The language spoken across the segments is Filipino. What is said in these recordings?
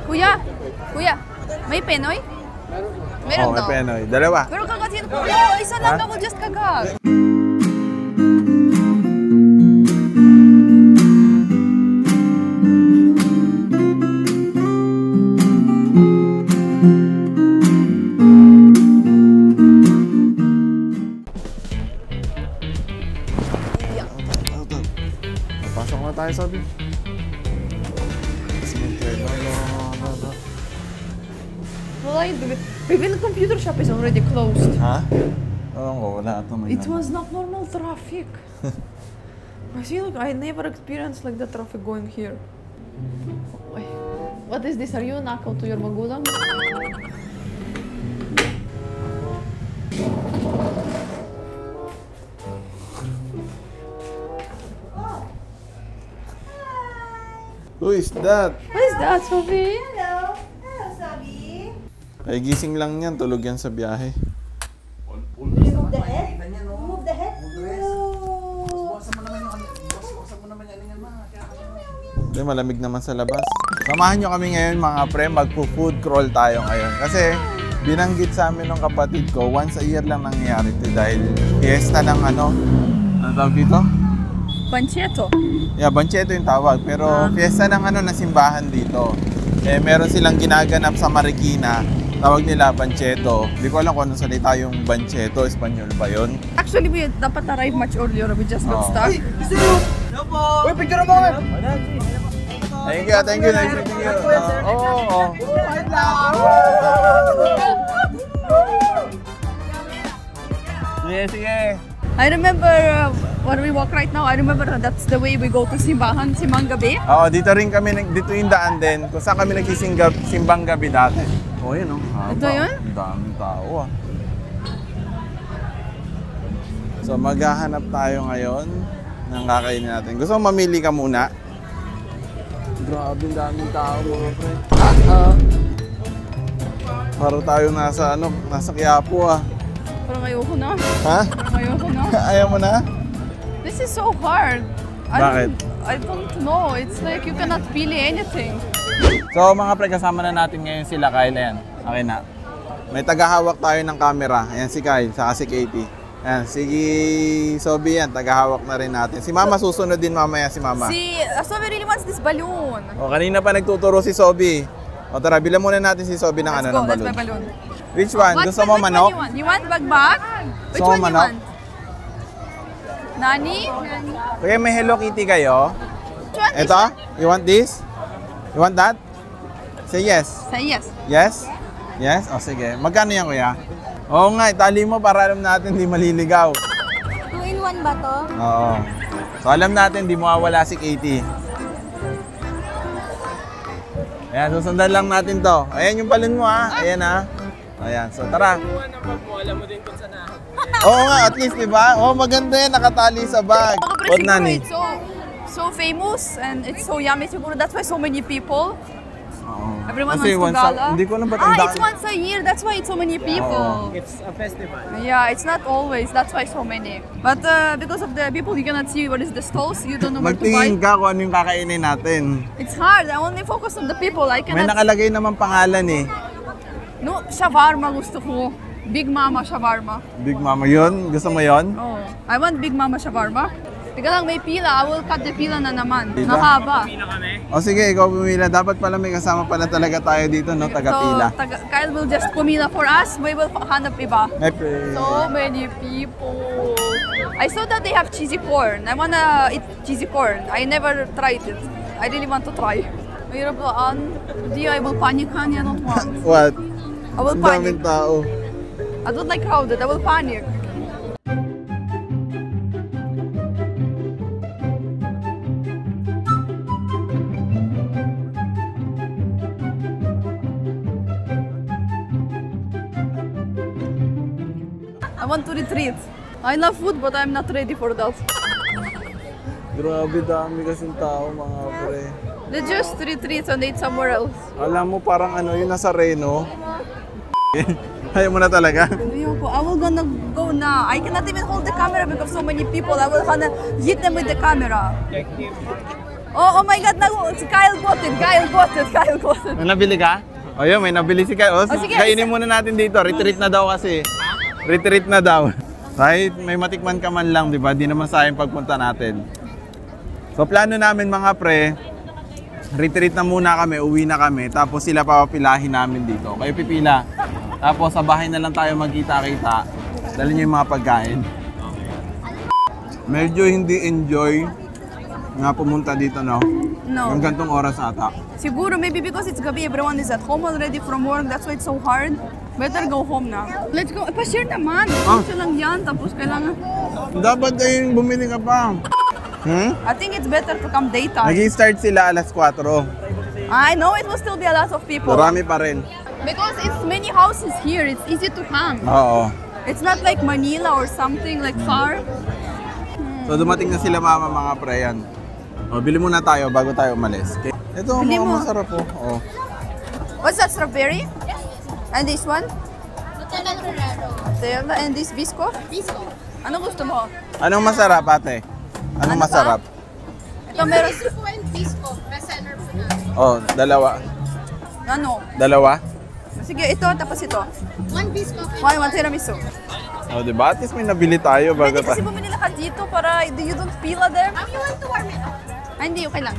Kuya, kuya, may Penoy? Meron may Penoy. Dalawa. Pero kagatin ko, isa lang ako just kagag. Pasok na tayo, Sobi. Maybe the computer shop is already closed. Ha? Oo, wala ito. It was not normal traffic. I feel like I never experienced like the traffic going here. What is this? Are you nakaw to your magulang? Who is that? What is that, Sophie? Hello. Hello, Sabi. Ay, gising lang yan. Tulog yan sa biyahe. Remove the head. Remove the head. Hindi, malamig naman sa labas. Samahan nyo kami ngayon mga pre, magpo-food crawl tayo ngayon. Kasi binanggit sa amin ng kapatid ko, once a year lang nangyayari ito dahil fiesta ng ano tawag dito? Panchetto. Yeah, Banchetto yung tawag. Pero fiesta ng ano na simbahan dito. Eh, meron silang ginaganap sa Marikina. Tawag nila Banchetto. Hindi ko alam kung anong salita yung Banchetto. Espanyol ba yun? Actually, we dapat arrive much earlier. We just got stuck. Uy, picture mo! Thank you, thank you, nice meeting you. Sige, sige. I remember when we walk right now, I remember that's the way we go to simbahan, simbang gabi. Oo, dito rin kami, dito yung daan din. Kung saan kami simbang gabi dati. Oh, yun oh. Ito yun? Ang daming tao ah. So, maghahanap tayo ngayon ng kakainin natin. Gusto mo mamili ka muna? Grabe, ang daming tao mga pre. Para tayo nasa Quiapo ah. Parang ayoko na. Ha? Parang ayoko na. Ayaw mo na? This is so hard. Bakit? I don't know. It's like you cannot feel anything. So mga pre, kasama na natin ngayon sila Kyle. Ayan, okay na. May tagahawak tayo ng camera. Ayan si Kyle, saka si Katie. Ayan, si Sobi yan, tagahawak na rin natin. Si Mama susunod din mamaya si Mama. Sobi really wants this balloon. O, kanina pa nagtuturo si Sobi. O tara, bilang muna natin si Sobi ng Let's ng go, let's balloon. buy balloon. Which one? Gusto mo manok? You want bagbag? Which Gusto mo one manok? you want? Nani? Okay, may Hello Kitty kayo. Which one? Ito? You want this? You want that? Say yes. Say yes. Yes? Yes? O sige. Magkano yan kuya? Oo nga, itali mo para alam natin di maliligaw. 2-in-1 ba to? Oo. So alam natin di mawawala si Katie. Ayan, susundan lang natin to. Ayan yung balon mo ha. Ayan ha. Ayan, so tara. Alam mo din kung saan na. Oo nga, at least diba? Oo, maganda yan, nakatali sa bag. What nani? It's so famous and it's so yummy. Siguro that's why so many people. Everyone Kasi wants to gala. Hindi ko alam ba't ang dami. It's once a year. That's why it's so many people. It's a festival. Yeah, it's not always. That's why so many. But because of the people, you cannot see what is the stalls. You don't know where to buy. Magtingin ka kung ano yung kakainin natin. It's hard. I only focus on the people. I May cannot. nakalagay naman pangalan eh. No, shawarma gusto ko. Big Mama shawarma. Big Mama yun? Gusto mo yun? Oh, I want Big Mama shawarma. Teka lang, may pila. I will cut the pila na naman. Pila? Mahaba. O sige, ikaw pumila. Dapat pala may kasama pala talaga tayo dito, no? Taga-pila. So, Kyle will just pumila for us. We will hanap iba. Okay. So many people. I saw that they have cheesy corn. I wanna eat cheesy corn. I never tried it. I really want to try. Mahirap laan. Hindi, I will panic, honey. I don't want. What? I will Ang panic. daming tao. I don't like crowded. I will panic. I want to retreat. I love food, but I'm not ready for that. Grabe, dami kasing tao, mga pre. Let's just retreat and eat somewhere else. Alam mo, parang ano, yung nasa Reno. Ayaw mo na talaga? Ayoko. I will gonna go now. I cannot even hold the camera because so many people. I will gonna hit them with the camera. Oh my God, Kyle got it. Kyle got it. May nabili ka? O yun, may nabili si Kyle. sige, Kainin muna natin dito. Retreat na daw kasi. Retreat na daw. Kahit may matikman ka man lang, di ba? Di naman sayang pagpunta natin. So plano namin mga pre, retreat na muna kami, uwi na kami. Tapos sila papapilahin namin dito. Kayo pipila. Tapos sa bahay na lang tayo magkita-kita. Dali niyo yung mga pagkain. Medyo hindi enjoy nga pumunta dito, no? No. Yung gantong oras ata. Siguro, maybe because it's gabi, everyone is at home already from work. That's why it's so hard. Better go home na. Let's go. Pa-share naman. Ito lang yan. Tapos kailangan... Dapat ayun, bumili ka pa. I think it's better to come daytime. Nag-start sila alas 4. I know it will still be a lot of people. Marami pa rin. Because it's many houses here. It's easy to come. Oo. It's not like Manila or something like far. So dumating na sila mama mga pre yan. O, bili muna tayo bago tayo umalis. Okay. Ito, Bili mga mo. masarap po. Oh. What's that, strawberry? And this one? Nutella. And this bisco? Bisco. Ano gusto mo? Anong masarap ate? Anong Ano pa? masarap? Ito meron... Bisco and bisco. Best-seller po na. Oh, dalawa. Ano? Dalawa? Sige, ito tapos ito. One bisco. One tiramisu. Oh, diba? At least may nabili tayo bago Pwede kasi tayo. bumili ka dito para you don't feel there. You want to warm it up? Ay, hindi, okay lang.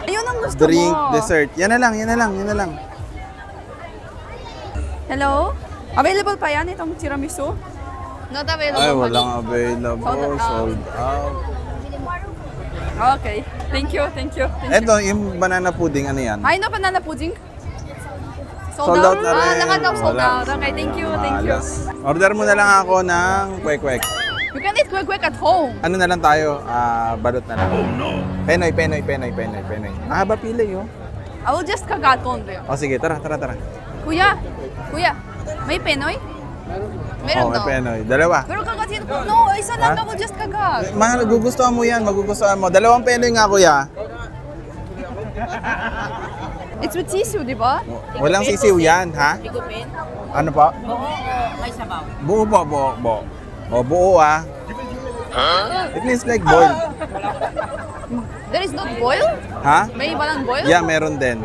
Ayun ang gusto Drink, mo. dessert. Yan na lang, yan na lang, yan na lang. Hello? Available pa yan itong tiramisu? Not available. Ay, pa. walang available. Sold out. Sold out. Okay. Thank you. Ito, yung banana pudding, ano yan? Ay, no, banana pudding. Sold out na rin. Ah, nakadaw sold Wala. out. Okay, thank you. Malas. Order mo na lang ako ng kwek-kwek. You can eat quick at home. Ano na lang tayo? Balot na lang. Oh no. Penoy. Mahaba pili, oh. I will just kagaton there. O sige, tara. Kuya, may penoy? Meron May daw. penoy. Dalawa. Pero kagatin ko, no, isa lang Ha? ako just kagat. Mahal, gugustuhan mo yan, magugustuhan mo. Dalawang penoy nga, kuya. It's with tissue, di ba? Walang sisiw yan, ha? Ano pa? Buo po, buo. O, buo ah. It means like boiled. There is not boil? Ha? May walang boil? Yeah, meron din.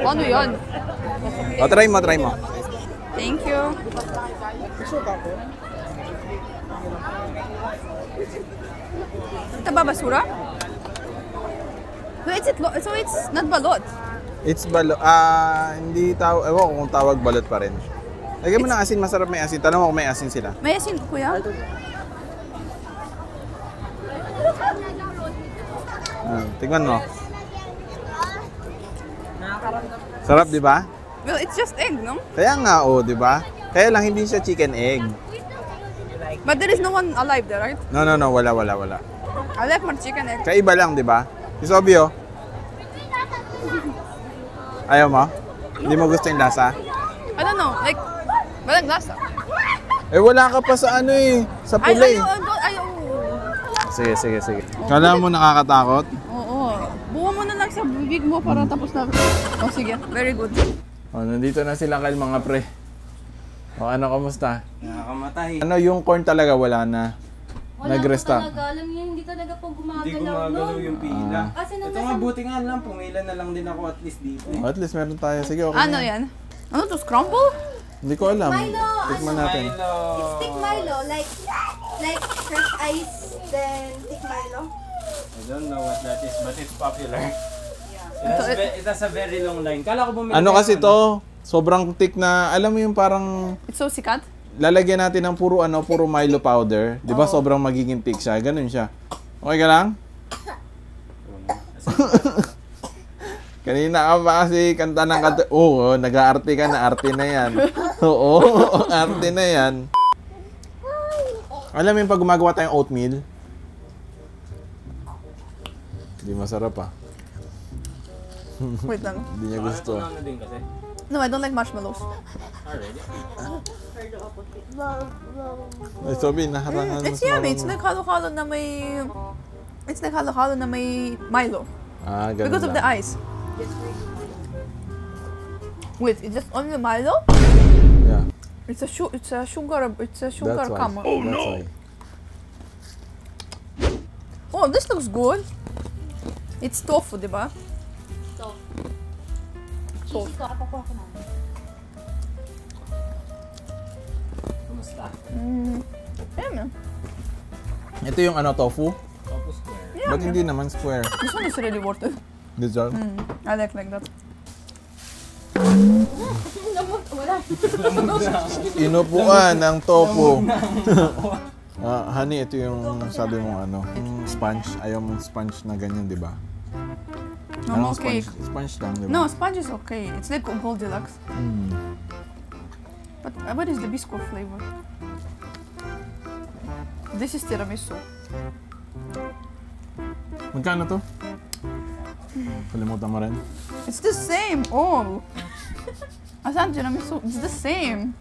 Ano yun? O, try mo. Thank you. Ito ba basura? So it's not balot. It's balot. Hindi tawag, ewan ko kung tawag balot pa rin. Lagyan mo ng asin, masarap may asin. Tanong mo kung may asin sila. May asin, kuya? Tingnan mo. Sarap, di ba? Well, it's just egg, no? Kaya nga, di ba? Kaya lang hindi siya chicken egg. But there is no one alive there, right? No, wala. I like more chicken egg. Kaiba lang, di ba? Si Sobi, oh. Ayaw mo? Hindi mo gusto yung lasa? I don't know, like, walang lasa. Eh, wala ka pa sa ano eh. Sa pula eh. Ayaw. Sige. Kala mo nakakatakot? Oo. Buwa mo na lang sa bibig mo para tapos na. Oh, sige. Very good. Oh, nandito na sila kay mga pre. O, ano, kamusta? Nakakamatay. Ano, yung corn talaga wala na. Nag-restock. Alam niyo, hindi talaga po gumagalaw. Hindi gumagalaw yung pila. Kasi nung Ito nga, buti nga lang, pumila na lang din ako at least dito. Oh, at least meron tayo. Sige, okay Ano na. yan? Ano to, scramble? Hindi ko alam. Milo, Tikman natin. Milo. It's thick Milo, like fresh ice, then thick Milo. I don't know what that is, but it's popular. Ito, It has a very long line. Kala ko bumili Ano kayo, kasi to? Sobrang thick na, alam mo yung parang It's so sikat? lalagyan natin ng puro Milo powder. 'Di ba? Sobrang magiging thick siya. Ganun siya. Okay ka lang? Kanina ka pa kasi kanta ng kanta. Oo, nag-aarte ka na. Arte na yan. Oo, arte na yan. Alam mo yung pag gumagawa tayong oatmeal? Hindi masarap ah. Wait lang. Hindi niya gusto. Ano din kasi? No, I don't like marshmallows. Already? Ay, Sobi, naharangan It's yummy. It's like halo-halo na may... It's like halo-halo na may Milo. ganun Because of the lang. ice. Wait, it's just only Milo? Yeah. It's a sugar That's why. come. Oh no! Oh, this looks good. It's tofu, di ba? So, cheesy ko. Kapakuha ko na. Kumusta? Yeah, man. Ito yung ano, tofu. Tofu square. Yeah, Ba't hindi naman square? This one is really worth it. This one? I like that. Wala. Inupuan ng tofu. Honey, ito yung sabi mong ano, sponge. Ayaw mong sponge na ganyan, di ba? Normal Anong cake. Sponge lang, di ba? No, sponge is okay. It's like Goldilocks. But what is the biscuit flavor? This is tiramisu. Magkano to? Kalimutan mo rin. It's the same all. Asan tiramisu? It's the same.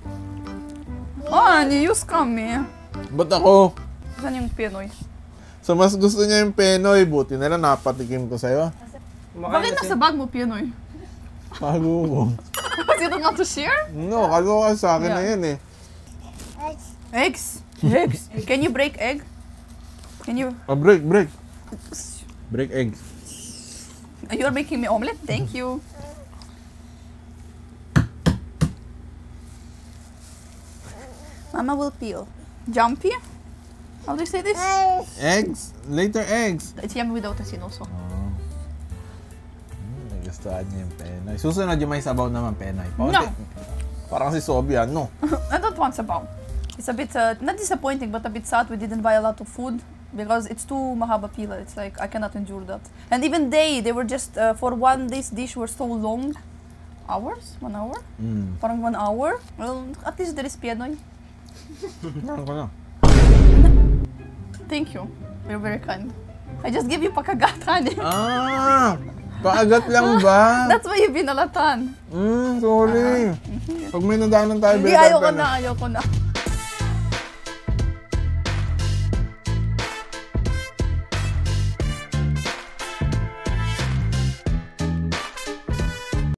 Oh, you scam me. Ba't ako? Asan yung Pinoy? So, mas gusto niya yung Penoy. Buti na lang napatikim ko sa'yo. Bakit nasa bag mo Pinoy? Kago ko. Because you don't want to share? No, kago ka sa akin na Yeah. yan eh. Eggs. Eggs. Can you break egg? Can you? Break. Break eggs. You're making me omelette? Thank you. Mama will peel. Jumpy? How do you say this? Eggs? Later eggs. It's yummy without asin also. Nagustuhan niya yung Penoy. Susunod yung may sabaw naman, Penoy. No. Parang si Sobia, no? I don't want sabaw. It's a bit, not disappointing, but a bit sad we didn't buy a lot of food because it's too mahaba pila. It's like, I cannot endure that. And even they were just, for one day's dish were so long. Hours? 1 hour? Parang 1 hour? Well, at least there is Pinoy. Meron ko na. Thank you. You're very kind. I just give you pakagat, honey. Paagat lang ba? That's why you've been alatan. Sorry. Pag may nadaanan tayo, Hindi, better ayoko ka na, ayoko na.